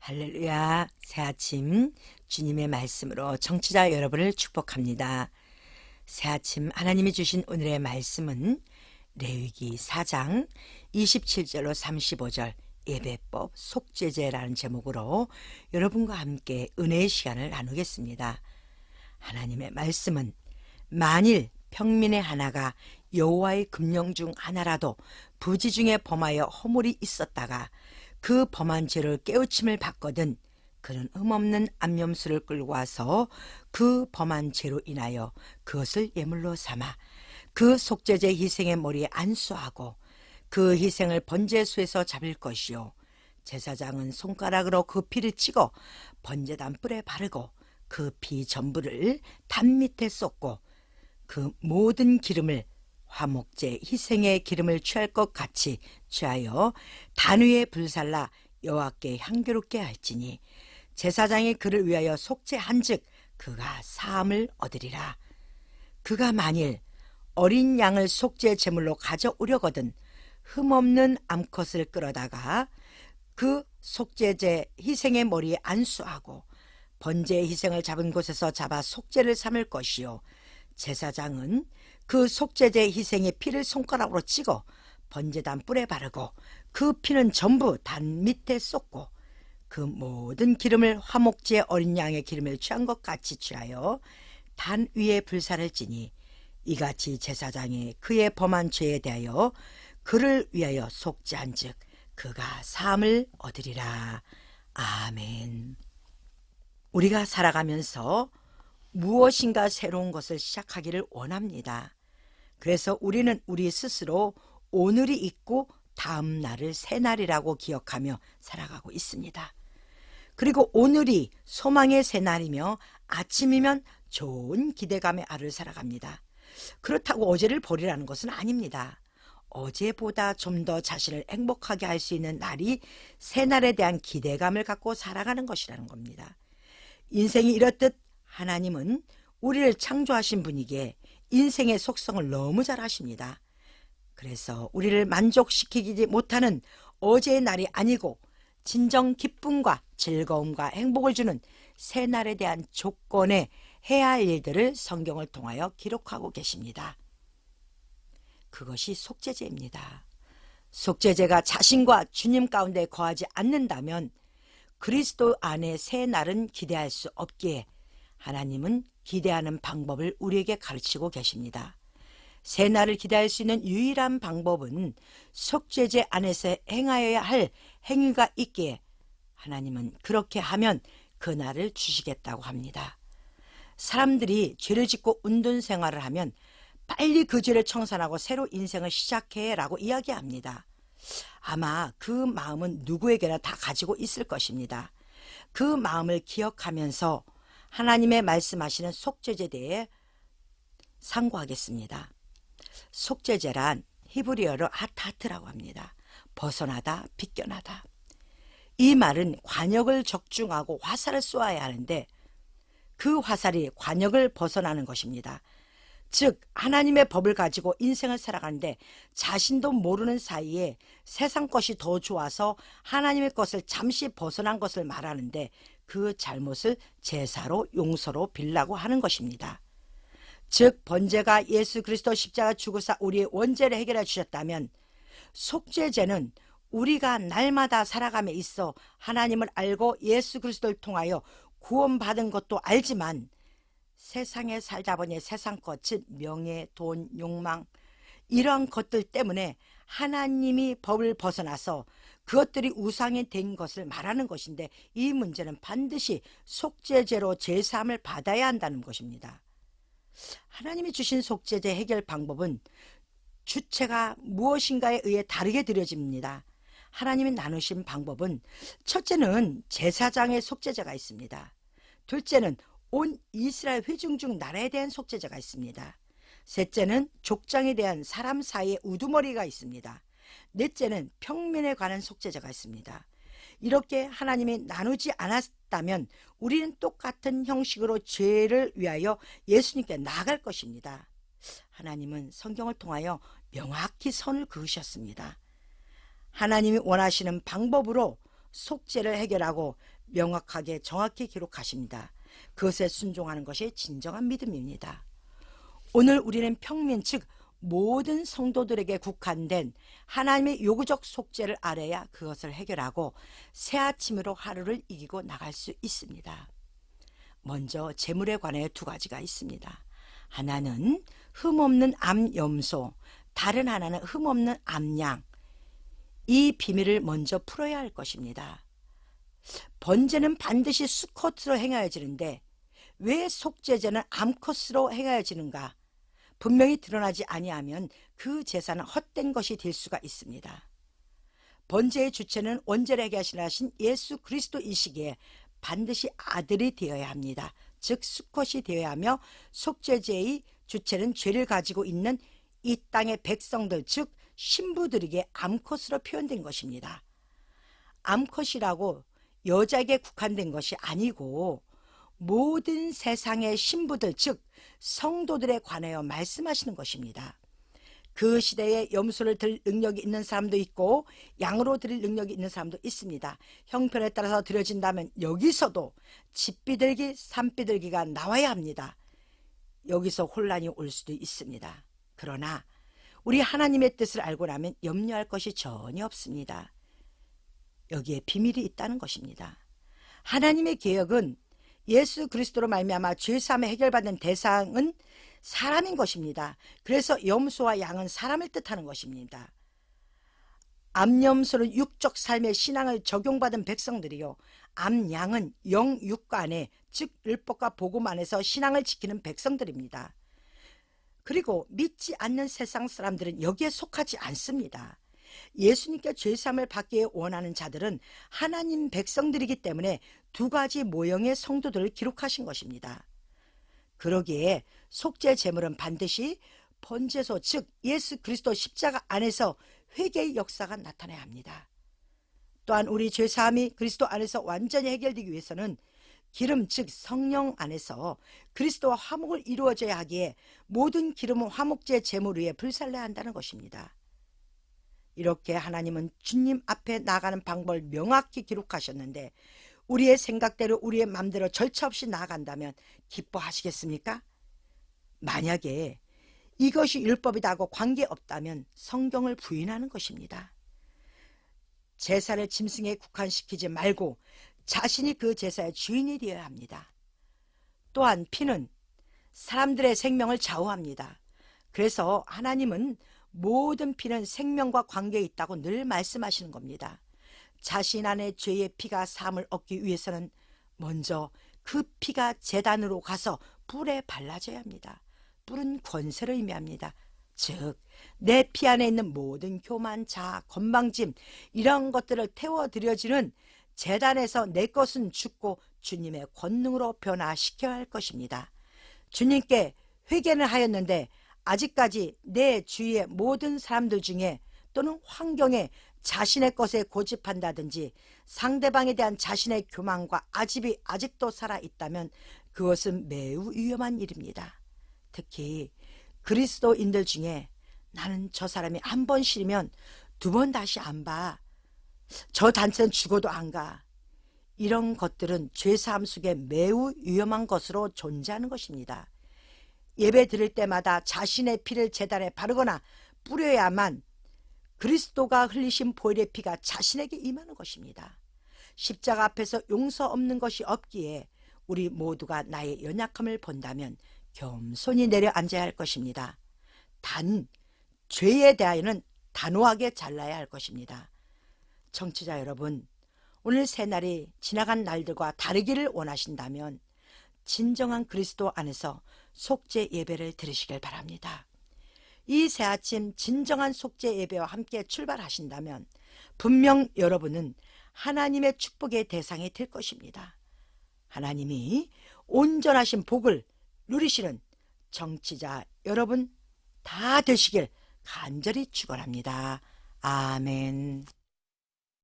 할렐루야, 새 아침 주님의 말씀으로 청취자 여러분을 축복합니다. 새 아침 하나님이 주신 오늘의 말씀은 레위기 4장 27절로 35절 예배법 속죄제라는 제목으로 여러분과 함께 은혜의 시간을 나누겠습니다. 하나님의 말씀은 만일 평민의 하나가 여호와의 금령 중 하나라도 부지 중에 범하여 허물이 있었다가 그 범한 죄를 깨우침을 받거든 그는 흠없는 암염소를 끌고 와서 그 범한 죄로 인하여 그것을 예물로 삼아 그 속죄제 희생의 머리에 안수하고 그 희생을 번제소에서 잡을 것이요 제사장은 손가락으로 그 피를 찍어 번제단 뿔에 바르고 그 피 전부를 단 밑에 쏟고 그 모든 기름을 화목제 희생의 기름을 취할 것 같이 취하여 단 위에 불살라 여호와께 향기롭게 할지니 제사장이 그를 위하여 속죄한즉 그가 사함을 얻으리라. 그가 만일 어린 양을 속죄 제물로 가져오려거든 흠없는 암컷을 끌어다가 그 속죄제 희생의 머리에 안수하고 번제 희생을 잡은 곳에서 잡아 속죄를 삼을 것이요 제사장은 그 속죄제 희생의 피를 손가락으로 찍어 번제단 뿔에 바르고 그 피는 전부 단 밑에 쏟고 그 모든 기름을 화목제 어린 양의 기름을 취한 것 같이 취하여 단 위에 불살을 지니 이같이 제사장이 그의 범한 죄에 대하여 그를 위하여 속죄한즉 그가 사함을 얻으리라. 아멘. 우리가 살아가면서 무엇인가 새로운 것을 시작하기를 원합니다. 그래서 우리는 우리 스스로 오늘이 있고 다음 날을 새 날이라고 기억하며 살아가고 있습니다. 그리고 오늘이 소망의 새 날이며 아침이면 좋은 기대감의 하루를 살아갑니다. 그렇다고 어제를 버리라는 것은 아닙니다. 어제보다 좀 더 자신을 행복하게 할 수 있는 날이 새 날에 대한 기대감을 갖고 살아가는 것이라는 겁니다. 인생이 이렇듯 하나님은 우리를 창조하신 분이기에 인생의 속성을 너무 잘 아십니다. 그래서 우리를 만족시키지 못하는 어제의 날이 아니고 진정 기쁨과 즐거움과 행복을 주는 새 날에 대한 조건에 해야 할 일들을 성경을 통하여 기록하고 계십니다. 그것이 속죄제입니다. 속죄제가 자신과 주님 가운데 거하지 않는다면 그리스도 안에 새 날은 기대할 수 없기에 하나님은 기대하는 방법을 우리에게 가르치고 계십니다. 새 날을 기대할 수 있는 유일한 방법은 속죄제 안에서 행하여야 할 행위가 있기에 하나님은 그렇게 하면 그 날을 주시겠다고 합니다. 사람들이 죄를 짓고 운동 생활을 하면 빨리 그 죄를 청산하고 새로 인생을 시작해 라고 이야기합니다. 아마 그 마음은 누구에게나 다 가지고 있을 것입니다. 그 마음을 기억하면서 하나님의 말씀하시는 속죄제에 대해 상고하겠습니다. 속죄제란 히브리어로 하타트라고 합니다. 벗어나다, 비껴나다. 이 말은 관역을 적중하고 화살을 쏘아야 하는데 그 화살이 관역을 벗어나는 것입니다. 즉 하나님의 법을 가지고 인생을 살아가는데 자신도 모르는 사이에 세상 것이 더 좋아서 하나님의 것을 잠시 벗어난 것을 말하는데 그 잘못을 제사로 용서로 빌라고 하는 것입니다. 즉 번제가 예수 그리스도 십자가 죽으사 우리의 원죄를 해결해 주셨다면 속죄제는 우리가 날마다 살아감에 있어 하나님을 알고 예수 그리스도를 통하여 구원받은 것도 알지만 세상에 살다 보니 세상 것, 즉 명예, 돈, 욕망 이러한 것들 때문에 하나님이 법을 벗어나서 그것들이 우상이 된 것을 말하는 것인데 이 문제는 반드시 속죄제로 제사함을 받아야 한다는 것입니다. 하나님이 주신 속죄제 해결 방법은 주체가 무엇인가에 의해 다르게 드려집니다. 하나님이 나누신 방법은 첫째는 제사장의 속죄제가 있습니다. 둘째는 온 이스라엘 회중 중 나라에 대한 속죄제가 있습니다. 셋째는 족장에 대한 사람 사이의 우두머리가 있습니다. 넷째는 평민에 관한 속죄제가 있습니다. 이렇게 하나님이 나누지 않았다면 우리는 똑같은 형식으로 죄를 위하여 예수님께 나아갈 것입니다. 하나님은 성경을 통하여 명확히 선을 그으셨습니다. 하나님이 원하시는 방법으로 속죄를 해결하고 명확하게 정확히 기록하십니다. 그것에 순종하는 것이 진정한 믿음입니다. 오늘 우리는 평민 즉 모든 성도들에게 국한된 하나님의 요구적 속죄를 알아야 그것을 해결하고 새아침으로 하루를 이기고 나갈 수 있습니다. 먼저 재물에 관해 두 가지가 있습니다. 하나는 흠없는 암염소, 다른 하나는 흠없는 암양. 이 비밀을 먼저 풀어야 할 것입니다. 번제는 반드시 수컷으로 행하여지는데 왜 속죄제는 암컷으로 행하여지는가? 분명히 드러나지 아니하면 그 제사는 헛된 것이 될 수가 있습니다. 번제의 주체는 원죄를 하신 예수 그리스도이시기에 반드시 아들이 되어야 합니다. 즉 수컷이 되어야 하며 속죄제의 주체는 죄를 가지고 있는 이 땅의 백성들 즉 신부들에게 암컷으로 표현된 것입니다. 암컷이라고 여자에게 국한된 것이 아니고 모든 세상의 신부들 즉 성도들에 관하여 말씀하시는 것입니다. 그 시대에 염소를 드릴 능력이 있는 사람도 있고 양으로 드릴 능력이 있는 사람도 있습니다. 형편에 따라서 드려진다면 여기서도 집비둘기, 산비둘기가 나와야 합니다. 여기서 혼란이 올 수도 있습니다. 그러나 우리 하나님의 뜻을 알고 나면 염려할 것이 전혀 없습니다. 여기에 비밀이 있다는 것입니다. 하나님의 계획은 예수 그리스도로 말미암아 죄사함에 해결받는 대상은 사람인 것입니다. 그래서 염소와 양은 사람을 뜻하는 것입니다. 암염소는 육적 삶의 신앙을 적용받은 백성들이요 암양은 영육과 안에 즉 율법과 복음 안에서 신앙을 지키는 백성들입니다. 그리고 믿지 않는 세상 사람들은 여기에 속하지 않습니다. 예수님께 죄사함을 받기 원하는 자들은 하나님 백성들이기 때문에 두 가지 모형의 성도들을 기록하신 것입니다. 그러기에 속죄 제물은 반드시 번제소 즉 예수 그리스도 십자가 안에서 회개의 역사가 나타나야 합니다. 또한 우리 죄사함이 그리스도 안에서 완전히 해결되기 위해서는 기름 즉 성령 안에서 그리스도와 화목을 이루어져야 하기에 모든 기름은 화목제 제물 위에 불살라야 한다는 것입니다. 이렇게 하나님은 주님 앞에 나가는 방법을 명확히 기록하셨는데 우리의 생각대로 우리의 마음대로 절차 없이 나아간다면 기뻐하시겠습니까? 만약에 이것이 율법이다 하고 관계없다면 성경을 부인하는 것입니다. 제사를 짐승에 국한시키지 말고 자신이 그 제사의 주인이 되어야 합니다. 또한 피는 사람들의 생명을 좌우합니다. 그래서 하나님은 모든 피는 생명과 관계에 있다고 늘 말씀하시는 겁니다. 자신 안에 죄의 피가 사함을 얻기 위해서는 먼저 그 피가 제단으로 가서 불에 발라져야 합니다. 불은 권세를 의미합니다. 즉 내 피 안에 있는 모든 교만, 자아, 건방짐 이런 것들을 태워드려지는 제단에서 내 것은 죽고 주님의 권능으로 변화시켜야 할 것입니다. 주님께 회개는 하였는데 아직까지 내 주위의 모든 사람들 중에 또는 환경에 자신의 것에 고집한다든지 상대방에 대한 자신의 교만과 아집이 아직도 살아있다면 그것은 매우 위험한 일입니다. 특히 그리스도인들 중에 나는 저 사람이 한 번 싫으면 두 번 다시 안 봐. 저 단체는 죽어도 안 가. 이런 것들은 죄사함 속에 매우 위험한 것으로 존재하는 것입니다. 예배 드릴 때마다 자신의 피를 제단에 바르거나 뿌려야만 그리스도가 흘리신 보혈의 피가 자신에게 임하는 것입니다. 십자가 앞에서 용서 없는 것이 없기에 우리 모두가 나의 연약함을 본다면 겸손히 내려앉아야 할 것입니다. 단 죄에 대하여는 단호하게 잘라야 할 것입니다. 청취자 여러분, 오늘 새날이 지나간 날들과 다르기를 원하신다면 진정한 그리스도 안에서 속죄 예배를 드리시길 바랍니다. 이 새아침 진정한 속죄 예배와 함께 출발하신다면 분명 여러분은 하나님의 축복의 대상이 될 것입니다. 하나님이 온전하신 복을 누리시는 청취자 여러분 다 되시길 간절히 축원합니다. 아멘.